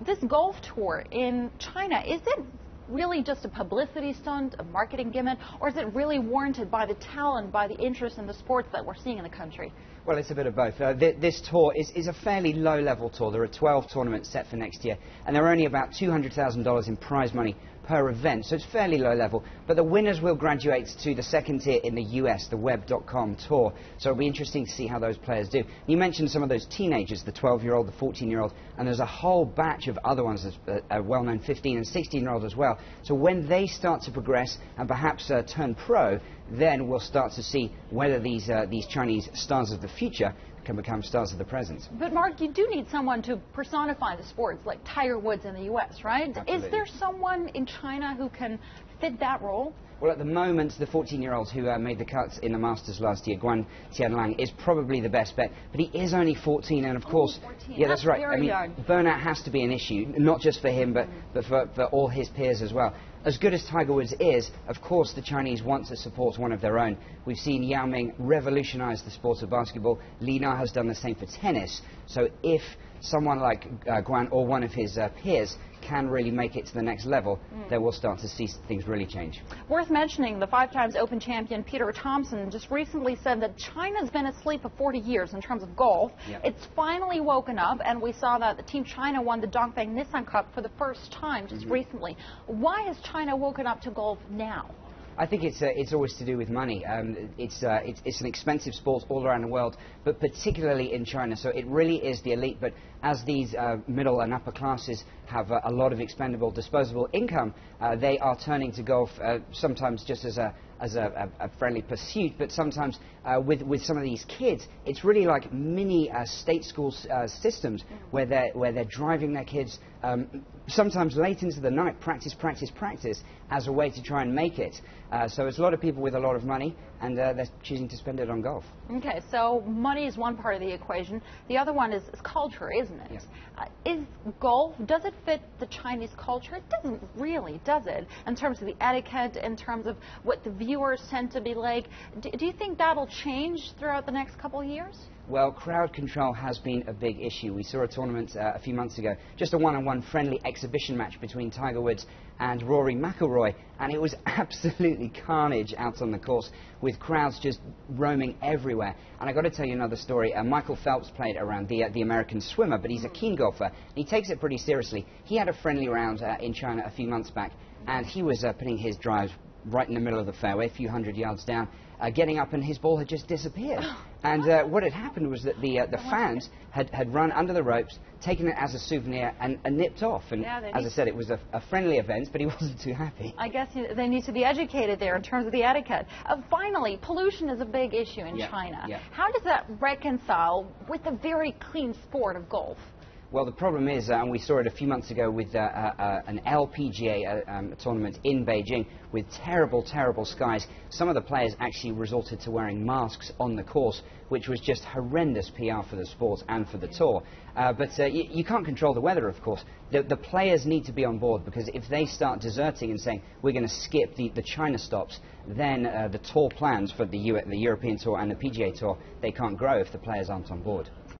This golf tour in China, is it really just a publicity stunt, a marketing gimmick, or is it really warranted by the talent, by the interest in the sports that we're seeing in the country? Well, it's a bit of both. This tour is a fairly low-level tour. There are 12 tournaments set for next year, and there are only about $200,000 in prize money per event, so it's fairly low level. But the winners will graduate to the second tier in the US, the Web.com Tour, so it'll be interesting to see how those players do. You mentioned some of those teenagers, the 12-year-old, the 14-year-old, and there's a whole batch of other ones, well-known 15 and 16-year-olds as well. So when they start to progress and perhaps turn pro, then we'll start to see whether these Chinese stars of the future can become stars of the present. But Mark, you do need someone to personify the sports, like Tiger Woods in the U.S., right? Absolutely. Is there someone in China who can fit that role? Well, at the moment, the 14-year-old who made the cuts in the Masters last year, Guan Tianlang, is probably the best bet. But he is only 14, and of course, 14. Yeah, that's right. I mean, burnout has to be an issue, not just for him, but for all his peers as well. As good as Tiger Woods is, of course, the Chinese want to support one of their own. We've seen Yao Ming revolutionize the sport of basketball. Li Na has done the same for tennis. So if someone like Guan or one of his peers can really make it to the next level, then we'll start to see things really change. Worth mentioning, the 5-time Open champion Peter Thompson just recently said that China's been asleep for 40 years in terms of golf. Yep. It's finally woken up, and we saw that the Team China won the Dongfeng Nissan Cup for the first time just recently. Why has China woken up to golf now? I think it's always to do with money. It's an expensive sport all around the world, but particularly in China. So it really is the elite. But as these middle and upper classes have a lot of expendable, disposable income, they are turning to golf sometimes just as a friendly pursuit, but sometimes with some of these kids, it's really like mini state school systems where they're driving their kids sometimes late into the night, practice as a way to try and make it. So it's a lot of people with a lot of money, and they're choosing to spend it on golf. Okay, so money is one part of the equation. The other one is culture, isn't it? Yeah. Is golf, does it fit the Chinese culture? It doesn't really, does it? In terms of the etiquette, in terms of what the viewers tend to be like. Do you think that'll change throughout the next couple of years? Well, crowd control has been a big issue. We saw a tournament a few months ago, just a one-on-one friendly exhibition match between Tiger Woods and Rory McIlroy, and it was absolutely carnage out on the course, with crowds just roaming everywhere. And I got to tell you another story. Michael Phelps played around the American swimmer, but he's a keen golfer. He takes it pretty seriously. He had a friendly round in China a few months back, and he was putting his drives right in the middle of the fairway, a few hundred yards down, getting up, and his ball had just disappeared. And what had happened was that the fans had run under the ropes, taken it as a souvenir, and nipped off. And yeah, as I said, it was a friendly event, but he wasn't too happy. I guess they need to be educated there in terms of the etiquette. Finally, pollution is a big issue in China. Yeah. How does that reconcile with the very clean sport of golf? Well, the problem is, and we saw it a few months ago with an LPGA tournament in Beijing with terrible, terrible skies. Some of the players actually resorted to wearing masks on the course, which was just horrendous PR for the sport and for the tour. But you can't control the weather, of course. The players need to be on board, because if they start deserting and saying, we're going to skip the China stops, then the tour plans for the European Tour and the PGA Tour, they can't grow if the players aren't on board.